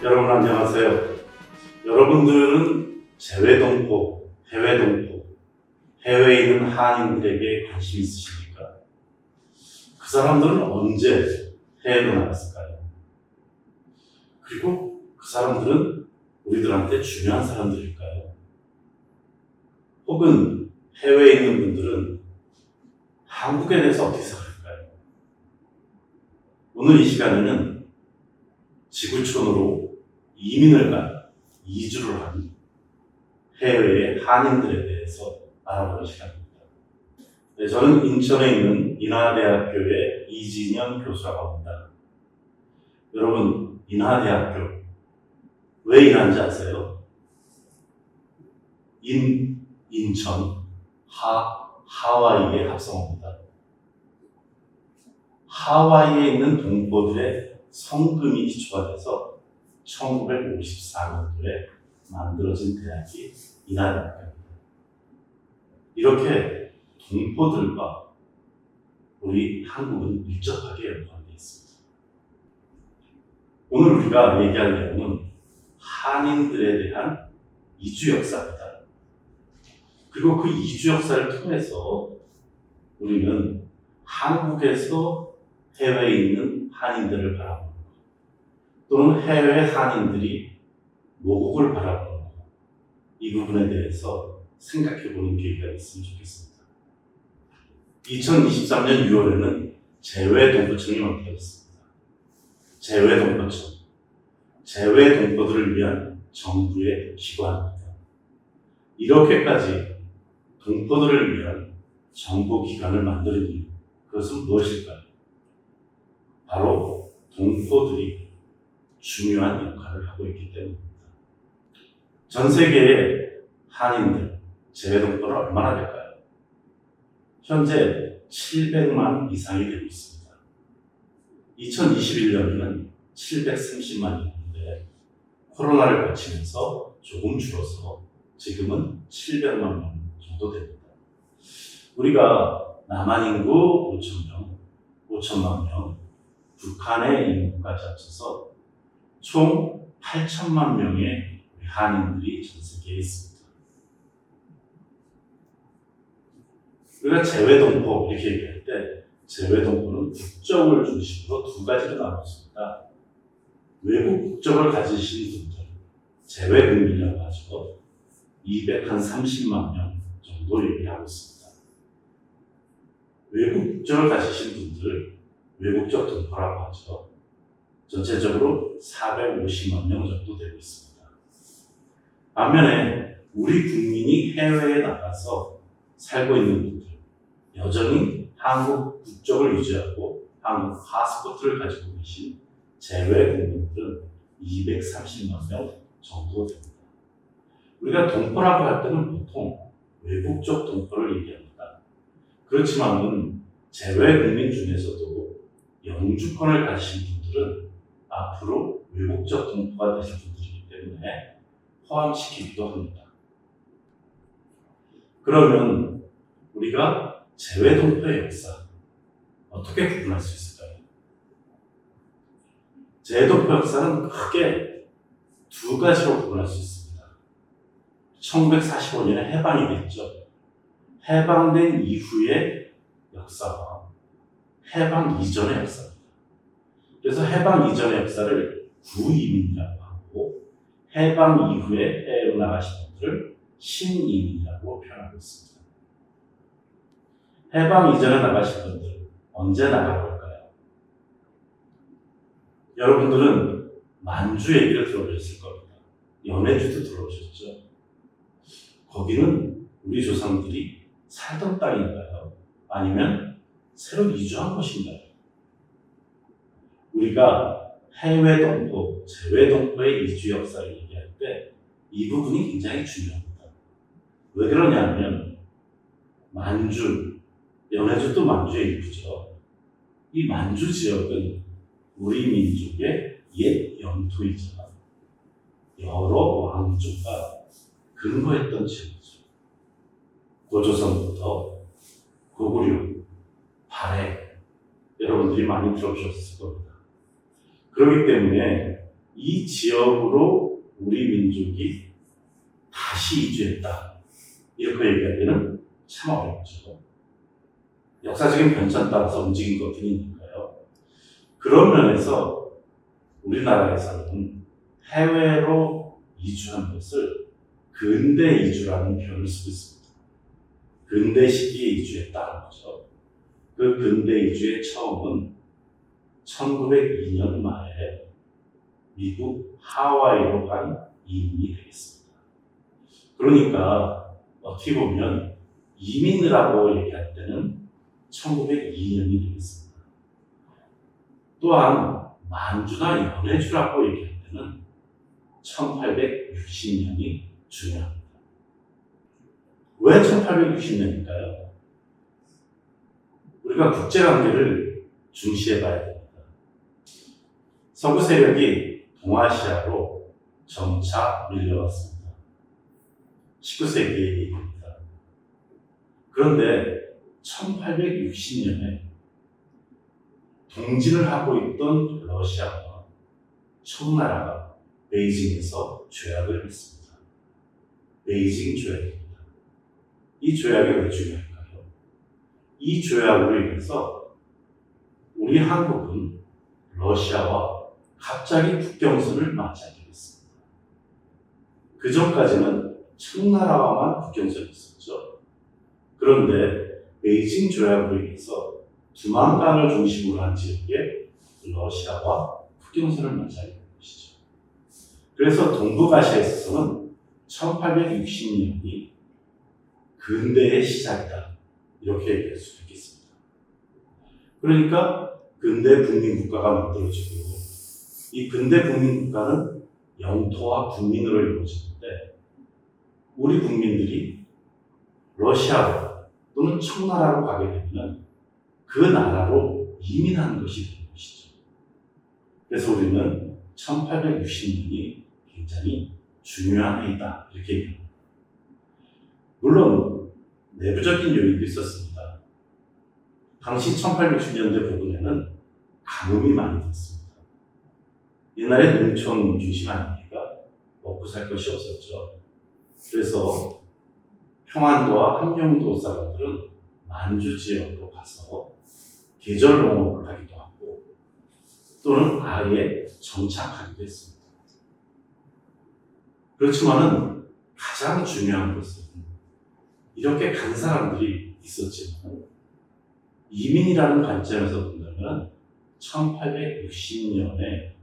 여러분 안녕하세요. 여러분들은 재외동포, 해외동포, 해외에 있는 한인들에게 관심 있으십니까? 그 사람들은 언제 해외로 나갔을까요? 그리고 그 사람들은 우리들한테 중요한 사람들일까요? 혹은 해외에 있는 분들은 한국에 대해서 어떻게 생각할까요? 오늘 이 시간에는 지구촌으로 이민을 간, 이주를 한 해외의 한인들에 대해서 알아보는 시간입니다. 네, 저는 인천에 있는 인하대학교의 이진현 교수라고 합니다. 여러분, 인하대학교 왜 인하인지 아세요? 인천, 하와이의 합성어입니다. 하와이에 있는 동포들의 성금이 기초가 돼서 1954년도에 만들어진 대학이 인하대학교입니다. 이렇게 동포들과 우리 한국은 밀접하게 연관되어 있습니다. 오늘 우리가 얘기할 내용은 한인들에 대한 이주 역사입니다. 그리고 그 이주 역사를 통해서 우리는 한국에서 해외에 있는 한인들을 바라보는 것, 또는 해외 한인들이 모국을 바라보는 것, 이 부분에 대해서 생각해보는 기회가 있으면 좋겠습니다. 2023년 6월에는 재외동포청이 만들어졌습니다. 재외동포청, 재외동포들을 위한 정부의 기관입니다. 이렇게까지 동포들을 위한 정보기관을 만드는 이유, 그것은 무엇일까요? 바로 동포들이 중요한 역할을 하고 있기 때문입니다. 전 세계의 한인들, 재외동포는 얼마나 될까요? 현재 700만 이상이 되고 있습니다. 2021년에는 730만이었는데 코로나를 거치면서 조금 줄어서 지금은 700만 명 정도 됩니다. 우리가 남한 인구 5천만 명, 북한의 인구까지 합쳐서 총 8천만 명의 한인들이 전 세계에 있습니다. 우리가 재외동포 이렇게 얘기할 때 재외동포는 국적을 중심으로 두 가지로 나눴습니다. 외국 국적을 가지신 분들, 재외국민이라고 하죠. 230만 명 정도 얘기하고 있습니다. 외국 국적을 가지신 분들을 외국적 동포라고 하죠. 전체적으로 450만 명 정도 되고 있습니다. 반면에 우리 국민이 해외에 나가서 살고 있는 분들, 여전히 한국 국적을 유지하고 한국 파스포트를 가지고 계신 재외 국민들은 230만 명 정도 됩니다. 우리가 동포라고 할 때는 보통 외국적 동포를 얘기합니다. 그렇지만은 재외 국민 중에서도 영주권을 가지신 분들은 앞으로 외국적 동포가 되실 분들이기 때문에 포함시키기도 합니다. 그러면 우리가 재외동포의 역사 어떻게 구분할 수 있을까요? 재외동포 역사는 크게 두 가지로 구분할 수 있습니다. 1945년에 해방이 됐죠. 해방된 이후의 역사와 해방 이전의 역사입니다. 그래서 해방 이전의 역사를 구이민이라고 하고 해방 이후에 해외로 나가신 분들을 신이민이라고 표현하고 있습니다. 해방 이전에 나가신 분들 언제 나가볼까요? 여러분들은 만주 얘기를 들어보셨을 겁니다. 연해주도 들어보셨죠? 거기는 우리 조상들이 살던 땅인가요? 아니면 새로 이주한 곳인가요? 우리가 해외 동포, 재외 동포의 이주 역사를 얘기할 때 이 부분이 굉장히 중요합니다. 왜 그러냐면 만주, 연해주도 만주의 일부죠. 이 만주 지역은 우리 민족의 옛 영토이자 여러 왕조가 근거했던 지역이죠. 고조선부터 고구려, 발해, 여러분들이 많이 들어보셨을 겁니다. 그렇기 때문에 이 지역으로 우리 민족이 다시 이주했다. 이렇게 얘기하기는 참 어렵죠. 역사적인 변천에 따라서 움직인 것들이니까요. 그런 면에서 우리나라에서는 해외로 이주한 것을 근대 이주라는 표현을 쓰고 있습니다. 근대 시기에 이주했다는 거죠. 그 근대 이주의 처음은 1902년 말에 미국 하와이로 간 이민이 되겠습니다. 그러니까 어떻게 보면 이민이라고 얘기할 때는 1902년이 되겠습니다. 또한 만주나 연해주라고 얘기할 때는 1860년이 중요합니다. 왜 1860년일까요? 우리가 국제관계를 중시해 봐야 됩니다. 서구 세력이 동아시아로 점차 밀려왔습니다. 19세기의 얘기입니다. 그런데 1860년에 동진을 하고 있던 러시아와 청나라가 베이징에서 조약을 했습니다. 베이징 조약입니다. 이 조약이 왜 중요할까요? 이 조약으로 인해서 우리 한국은 러시아와 갑자기 국경선을 맞이하게 됐습니다. 그 전까지는 청나라와만 국경선이 있었죠. 그런데 베이징 조약으로 인해서 두만강을 중심으로 한 지역에 러시아와 국경선을 맞이하게 된 것이죠. 그래서 동북아시아에 있어서는 1860년이 근대의 시작이다. 이렇게 얘기할 수 있겠습니다. 그러니까 근대 국민국가가 만들어지고 이 근대 국민국가는 영토와 국민으로 이루어지는데 우리 국민들이 러시아로 또는 청나라로 가게 되면 그 나라로 이민하는 것이 되는 것이죠. 그래서 우리는 1860년이 굉장히 중요한 해이다. 이렇게 얘기합니다. 물론 내부적인 요인도 있었습니다. 당시 1860년대 부근에는 가뭄이 많이 됐습니다. 옛날에 농촌 중심 아닙니까? 먹고 살 것이 없었죠. 그래서 평안도와 함경도 사람들은 만주 지역으로 가서 계절 농업을 하기도 하고 또는 아예 정착하기도 했습니다. 그렇지만은 가장 중요한 것은 이렇게 간 사람들이 있었지만 이민이라는 관점에서 본다면 1860년에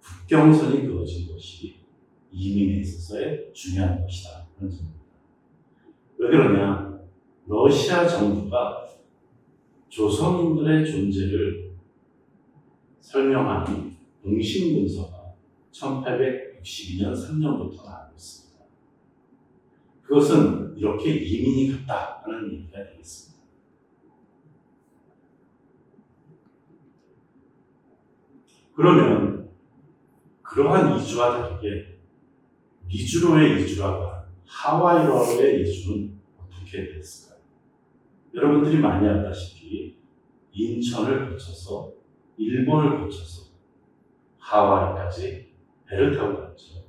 국경선이 그어진 것이 이민에 있어서의 중요한 것이다. 그런 점입니다. 왜 그러냐? 러시아 정부가 조선인들의 존재를 설명하는 공신문서가 1862년 3년부터 나오고 있습니다. 그것은 이렇게 이민이 갔다 하는 얘기가 되겠습니다. 그러면 그러한 이주와 다르게 미주로의 이주라고 하와이로의 이주는 어떻게 됐을까요? 여러분들이 많이 알다시피 인천을 거쳐서 일본을 거쳐서 하와이까지 배를 타고 갔죠.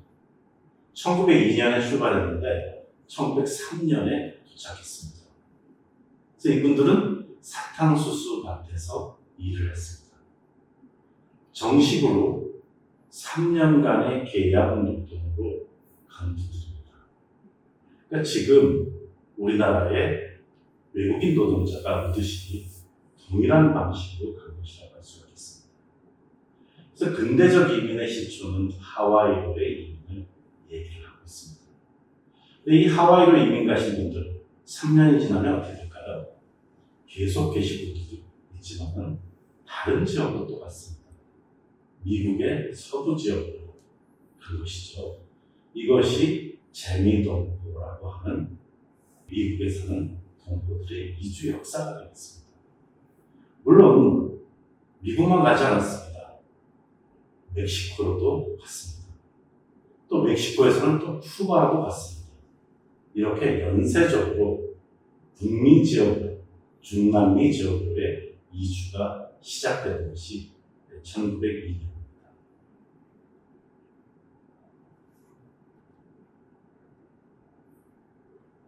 1902년에 출발했는데 1903년에 도착했습니다. 그래서 이분들은 사탕수수 밭에서 일을 했습니다. 정식으로 3년간의 계약 노동으로 간 분들입니다. 그러니까 지금 우리나라에 외국인 노동자가 오듯이 동일한 방식으로 간 것이라고 할 수가 있습니다. 그래서 근대적 이민의 시초는 하와이로의 이민을 얘기를 하고 있습니다. 근데 이 하와이로 이민 가신 분들 3년이 지나면 어떻게 될까요? 계속 계신 분들도 있지만 다른 지역으로 또 갔습니다. 미국의 서부 지역으로 간 것이죠. 이것이 재미동포라고 하는 미국에 사는 동포들의 이주 역사가 되겠습니다. 물론 미국만 가지 않았습니다. 멕시코로도 갔습니다. 또 멕시코에서는 또 쿠바로도 갔습니다. 이렇게 연쇄적으로 북미 지역으로, 중남미 지역으로의 이주가 시작된 것이 1902년입니다.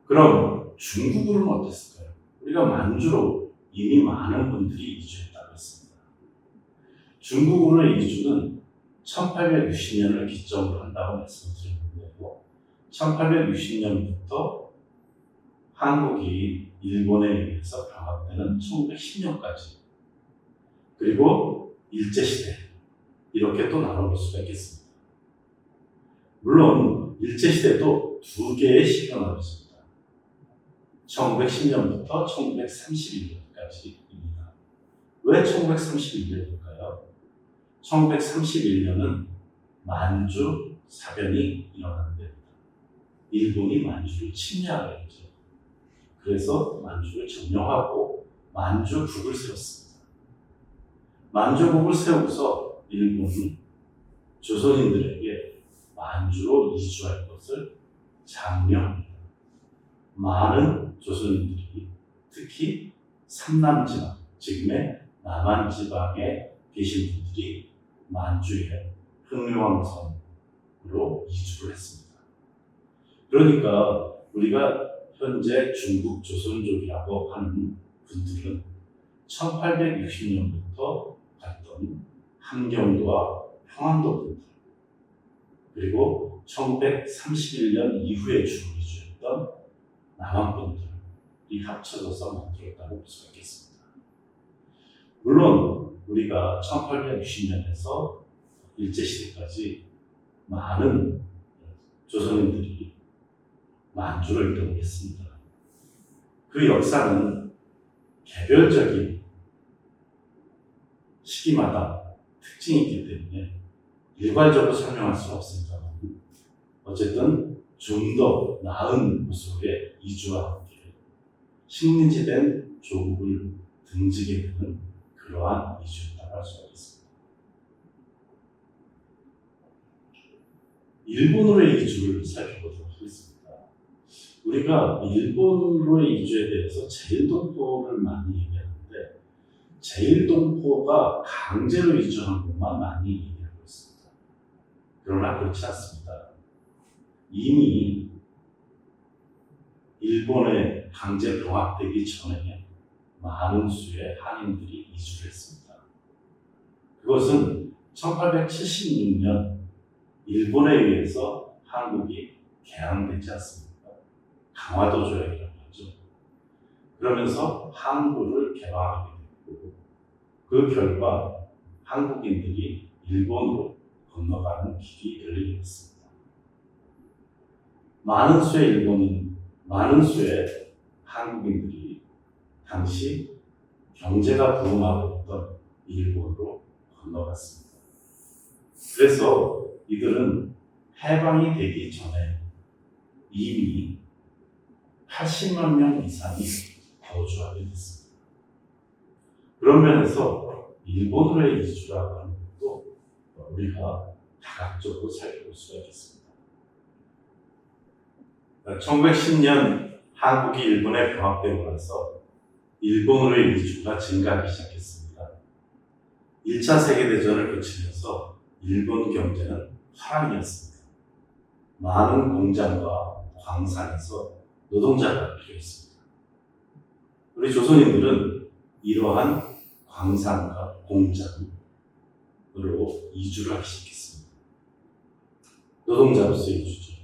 그럼 중국으로는 어땠을까요? 우리가 만주로 이미 많은 분들이 이주했다고 했습니다. 중국으로의 이주는 1860년을 기점으로 한다고 말씀드렸는데요. 1860년부터 한국이 일본에 의해서 병합되는 1910년까지, 그리고 일제시대, 이렇게 또 나눠볼 수가 있겠습니다. 물론 일제시대도 두 개의 시기가 나눠집니다. 1910년부터 1931년까지입니다. 왜 1931년일까요? 1931년은 만주 사변이 일어나는 데입니다. 일본이 만주를 침략을 했죠. 그래서 만주를 점령하고 만주국을 세웠습니다. 만주국을 세우고서 일본은 조선인들에게 만주로 이주할 것을 장려합니다. 많은 조선인들이 특히 삼남지방, 지금의 남한지방에 계신 분들이 만주의 흑룡왕성으로 이주를 했습니다. 그러니까 우리가 현재 중국 조선족이라고 하는 분들은 1860년부터 갔던 함경도와 평안도 분들, 그리고 1931년 이후에 주로 이주했던 남한 분들이 합쳐져서 만들었다고 볼 수가 있겠습니다. 물론 우리가 1860년에서 일제시대까지 많은 조선인들이 만주를 이동했습니다. 그 역사는 개별적인 시기마다 특징이 있기 때문에 일괄적으로 설명할 수는 없습니다만, 어쨌든 좀 더 나은 모습의 이주와 함께 식민지된 조국을 등지게 되는 그러한 이주였다고 할 수가 있습니다. 일본으로의 이주를 살펴보도록 하겠습니다. 우리가 일본으로의 이주에 대해서 제일동포를 많이 얘기하는데, 제일동포가 강제로 이주한 것만 많이 얘기하고 있습니다. 그러나 그렇지 않습니다. 이미 일본에 강제 병합되기 전에 많은 수의 한인들이 이주를 했습니다. 그것은 1876년 일본에 의해서 한국이 개항되지 않습니까? 강화도 조약이라고 하죠. 그러면서 항구를 개방하게 됐고, 그 결과 한국인들이 일본으로 건너가는 길이 열리게 됐습니다. 많은 수의 한국인들이 당시 경제가 부흥하고 있던 일본으로 건너갔습니다. 그래서 이들은 해방이 되기 전에 이미 80만 명 이상이 거주하게 됐습니다. 그런 면에서 일본으로의 이주라고 하는 것도 우리가 다각적으로 살펴볼 수가 있겠습니다. 1910년 한국이 일본에 병합되고 나서 일본으로의 이주가 증가하기 시작했습니다. 1차 세계대전을 거치면서 일본 경제는 화랑이었습니다. 많은 공장과 광산에서 노동자가 필요했습니다. 우리 조선인들은 이러한 광산과 공장으로 이주를 하기 시작했습니다. 노동자로서의 이주죠.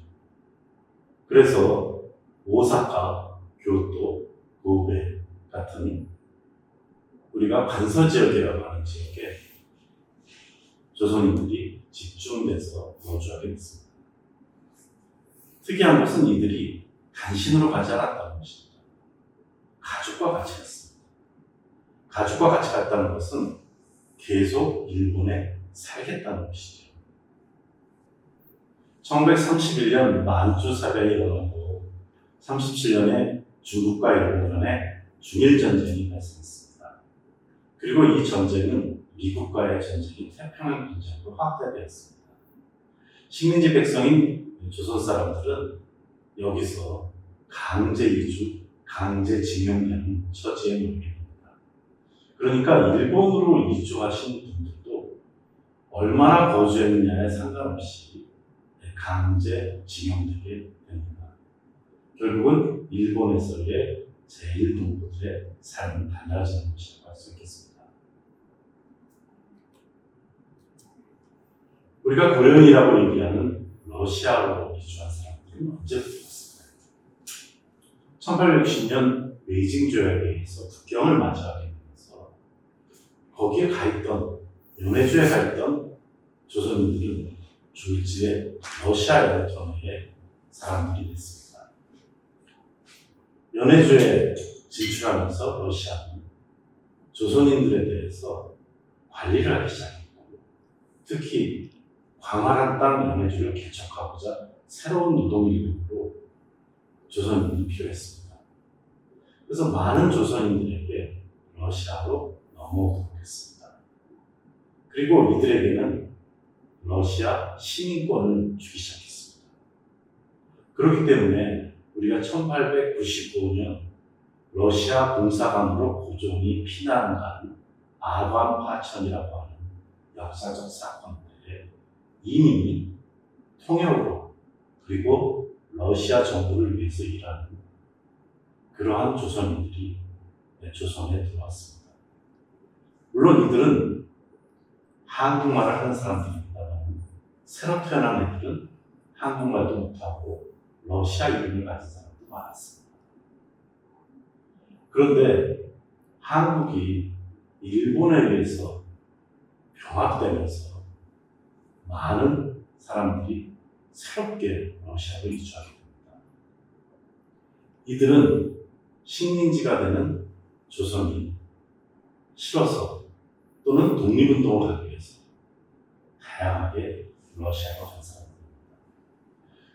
그래서 오사카, 교토, 고베 같은 우리가 관서지역이라고 하는 지역에 조선인들이 집중돼서 거주하게 됐습니다. 특이한 것은 이들이 단신으로 가지 않았다는 것입니다. 가족과 같이 갔습니다. 가족과 같이 갔다는 것은 계속 일본에 살겠다는 것이죠. 1931년 만주사변이 일어나고 37년에 중국과 일본 간의 중일전쟁이 발생했습니다. 그리고 이 전쟁은 미국과의 전쟁이 태평양 전쟁으로 확대되었습니다. 식민지 백성인 조선 사람들은 여기서 강제 이주, 강제 징용되는 처지에 놓이게 됩니다. 그러니까 일본으로 이주하신 분들도 얼마나 거주했느냐에 상관없이 강제 징용되게 됩니다. 결국은 일본에서의 제1동포들의 삶은 달라지는 것이라고 할 수 있겠습니다. 우리가 고려인이라고 얘기하는 러시아로 이주한 사람들은 언제부터 왔을까요? 1860년 베이징 조약에 의해서 국경을 마주하게 되면서 거기에 가있던, 연해주에 가있던 조선인들은 졸지에 러시아 영토의 사람들이 됐습니다. 연해주에 진출하면서 러시아는 조선인들에 대해서 관리를 하기 시작했고, 특히 광활한 땅 연해주를 개척하고자 새로운 노동인력으로 조선인이 필요했습니다. 그래서 많은 조선인들에게 러시아로 넘어오도록 했습니다. 그리고 이들에게는 러시아 시민권을 주기 시작했습니다. 그렇기 때문에 우리가 1895년 러시아 공사관으로 고종이 피난간 아관 파천이라고 하는 역사적 사건 때에 이미 통역으로 그리고 러시아 정부를 위해서 일하는 그러한 조선인들이 조선에 들어왔습니다. 물론 이들은 한국말을 하는 사람들입니다만 새로 태어난 애들은 한국말도 못하고 러시아 이름을 가진 사람도 많았습니다. 그런데 한국이 일본에 의해서 병합되면서 많은 사람들이 새롭게 러시아로 이주하게 됩니다. 이들은 식민지가 되는 조선이 싫어서 또는 독립운동을 하기 위해서 다양하게 러시아로 간 사람들입니다.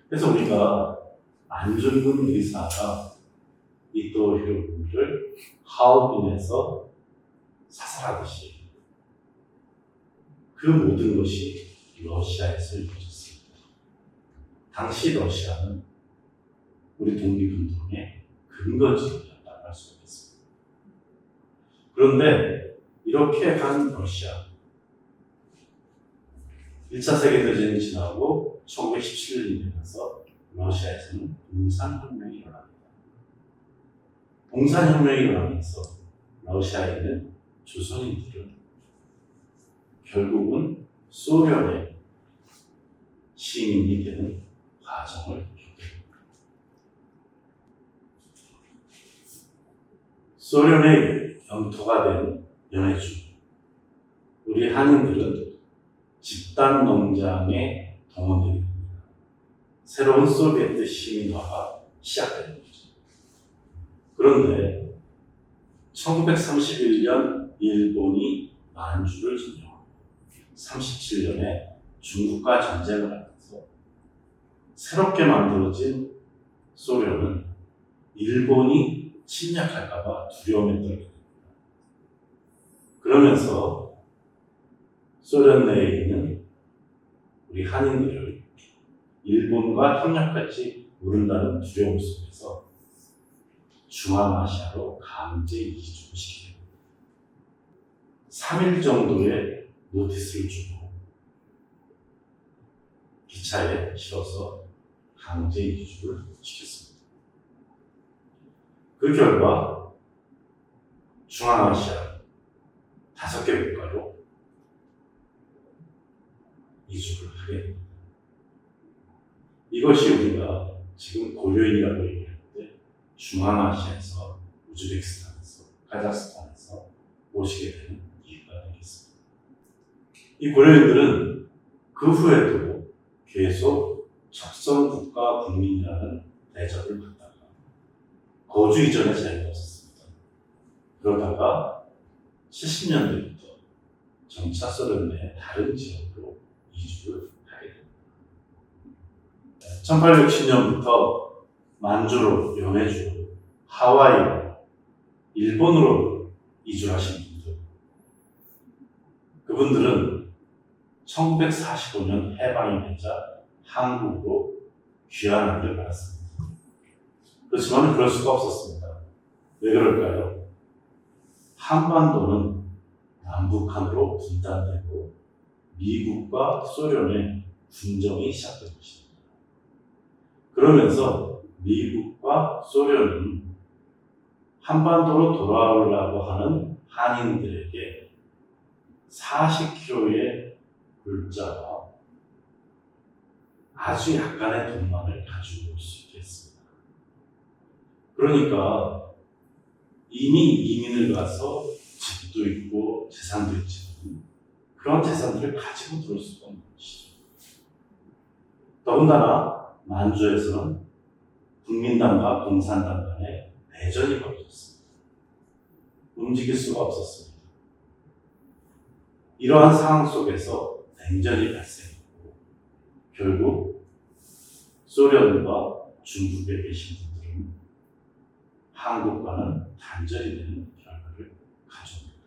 그래서 우리가 안중근 의사가 이토 히로부미를 하얼빈에서 사살하듯이 그 모든 것이 러시아에서 이루어졌습니다. 당시 러시아는 우리 독립운동의 근거지였다고 할 수 있겠습니다. 그런데 이렇게 간 러시아, 1차 세계대전이 지나고 1917년이 되면서 러시아에서는 공산혁명이 일어납니다. 공산혁명이 일어나면서 러시아에 있는 조선인들은 결국은 소련의 시민이 되는 과정을 겪게 됩니다. 소련의 영토가 된 연해주, 우리 한인들은 집단 농장에 동원되게 됩니다. 새로운 소비에트 시민화가 시작되는 거죠. 그런데 1931년 일본이 만주를 점령하고 37년에 중국과 전쟁을 하면서 새롭게 만들어진 소련은 일본이 침략할까봐 두려움에 떨게 됩니다. 그러면서 소련 내에 있는 우리 한인들을 일본과 협력할지 모른다는 두려움 속에서 중앙아시아로 강제 이주를 시키게 됩니다. 3일 정도의 노티스를 주고 기차에 실어서 강제 이주를 시켰습니다. 그 결과 중앙아시아 5개 국가로 이주를 하게 됩니다. 이것이 우리가 지금 고려인이라고 얘기할 때 중앙아시아에서 우즈베키스탄에서 카자흐스탄에서 오시게 되는 이유가 되겠습니다. 이 고려인들은 그 후에도 계속 적성국가 국민이라는 대접을 받다가 거주 이전의 자유가 없었습니다. 그러다가 70년대부터 점차 소련 내 다른 지역으로 이주를 하게 됩니다. 1860년부터 만주로, 연해주로, 하와이로, 일본으로 이주하신 분들, 그분들은 1945년 해방이 되자 한국으로 귀환하기를 바랐습니다. 그렇지만 그럴 수가 없었습니다. 왜 그럴까요? 한반도는 남북한으로 분단되고 미국과 소련의 분쟁이 시작된 것입니다. 그러면서 미국과 소련은 한반도로 돌아오려고 하는 한인들에게 40kg의 물자와 아주 약간의 돈만을 가지고 올 수 있겠습니다. 그러니까 이미 이민을 가서 집도 있고 재산도 있지만 그런 재산들을 가지고 들어올 수가 없는 것이죠. 더군다나 만주에서는 국민당과 공산당 간에 내전이 벌어졌습니다. 움직일 수가 없었습니다. 이러한 상황 속에서 냉전이 발생했고 결국 소련과 중국에 계신 분들은 한국과는 단절이 되는 결과를 가져옵니다.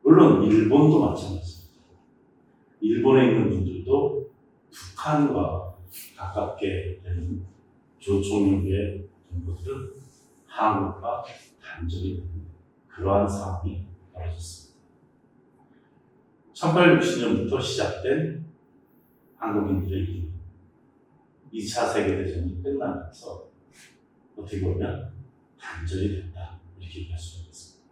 물론 일본도 마찬가지입니다. 일본에 있는 분들도 북한과 가깝게 되는 조총련의 동포들은 한국과 단절이 되는 그러한 상황이 벌어졌습니다. 1860년부터 시작된 한국인들의 이민, 2차 세계대전이 끝나면서 어떻게 보면 단절이 됐다 이렇게 얘기할 수가 있습니다.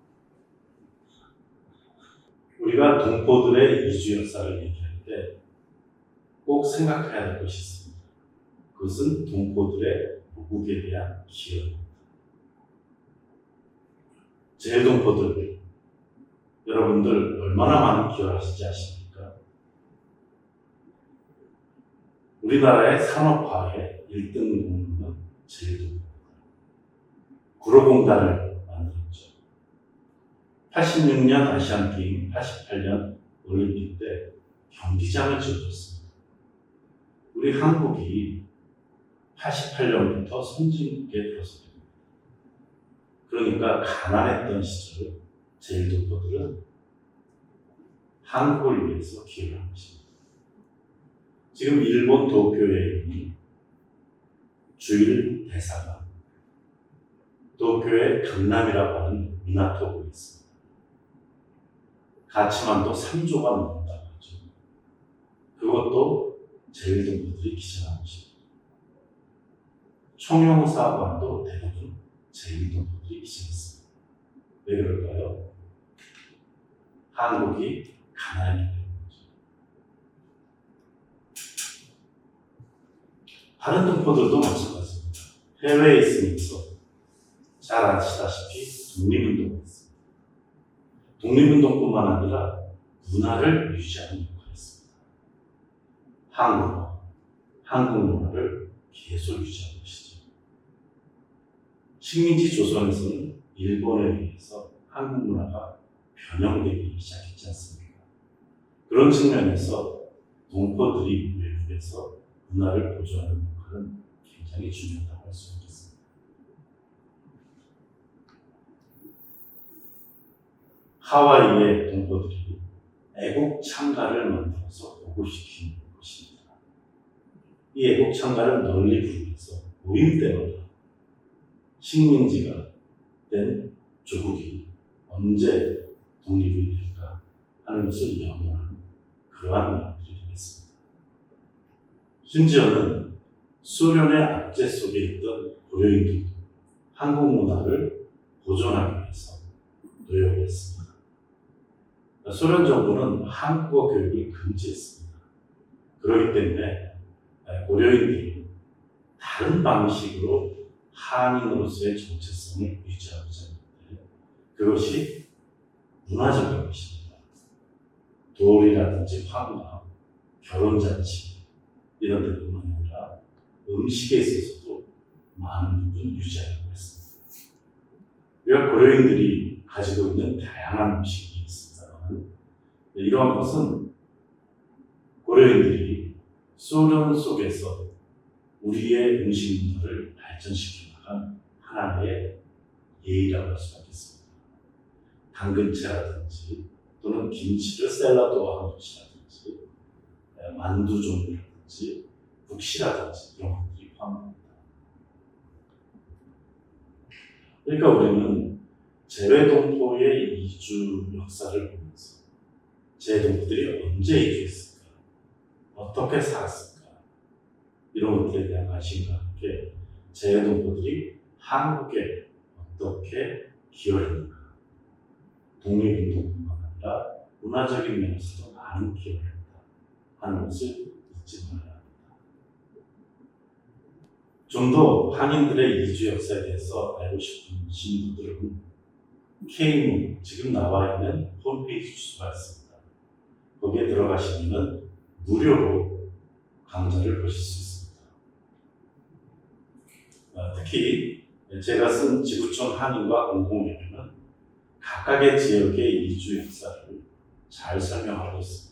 우리가 동포들의 이주 역사를 얘기할 때 꼭 생각해야 될 것이 있습니다. 그것은 동포들의 보국에 대한 기여입니다. 재동포들, 여러분들 얼마나 많은 기여를 하시지 아십니까? 우리나라의 산업화의 1등 공로는 재동포입니다. 구로공단을 만들었죠. 86년 아시안게임, 88년 올림픽 때 경기장을 지어줬습니다. 우리 한국이 88년부터 선진국에 들어섰습니다. 그러니까 가난했던 시절 제일동포들은 한국을 위해서 기여를 한 것입니다. 지금 일본 도쿄에 있는 주일 대사관, 도쿄의 강남이라고 하는 미나토구에 있습니다. 가치만도 3조가 넘는다고 하죠. 그것도 제일동포들이 기증한 것입니다. 총영사관도 대부분 제일동포들이 기증했습니다. 왜 그럴까요? 한국이 가난하기 때문이죠. 다른 동포들도 마찬가지입니다. 해외에 있으면서 잘 아시다시피 독립운동을 했습니다. 독립운동뿐만 아니라 문화를 유지하는 역할을 했습니다. 한국어, 한국 문화를 계속 유지하는 것이죠. 식민지 조선에서는 일본에 의해서 한국 문화가 변형되기 시작했지 않습니까? 그런 측면에서 동포들이 외국에서 문화를 보존하는 역할은 굉장히 중요하다고 할 수 있겠습니다. 하와이의 동포들이 애국 창가를 만들어서 보급시킨 것입니다. 이 애국 창가를 널리 부르면서 모임 때마다 식민지가 된 조국이 언제 독립이 될까 하는 것을 염원하는 그러한 이야기들이 되겠습니다. 심지어는 소련의 압제 속에 있던 고려인들도 한국 문화를 보존하기 위해서 노력을 했습니다. 소련 정부는 한국어 교육을 금지했습니다. 그렇기 때문에 고려인들이 다른 방식으로 한인으로서의 정체성을 유지하고자 하는데 그것이 문화적인 것입니다. 돌이라든지 화가, 결혼잔치 이런 데뿐만 아니라 음식에 있어서도 많은 부분 유지하려고 했습니다. 우리가 고려인들이 가지고 있는 다양한 음식이 있습니다만 이러한 것은 고려인들이 소련 속에서 우리의 음식 문화를 발전시켜 나간 하나의 예의라고 할 수가 있겠습니다. 당근채라든지 또는 김치를 샐러드화한 것이라든지 만두 종류라든지 국시라든지 이런 것들이 포함됩니다. 그러니까 우리는 재외동포의 이주 역사를 보면서 재외동포들이 언제 이주했을까? 어떻게 살았을까? 이런 것들에 대한 관심과 함께 재외동포들이 한국에 어떻게 기여했는가. 독립운동뿐만 아니라 문화적인 면에서도 많은 기여를 했다 하는 것을 잊지 말아야 합니다. 좀 더 한인들의 이주 역사에 대해서 알고 싶으신 분들은 K문, 지금 나와 있는 홈페이지 주소가 있습니다. 거기에 들어가시면 무료로 강좌를 보실 수 있습니다. 특히 제가 쓴 지구촌 한인과 공공연은 각각의 지역의 이주 역사를 잘 설명하고 있습니다.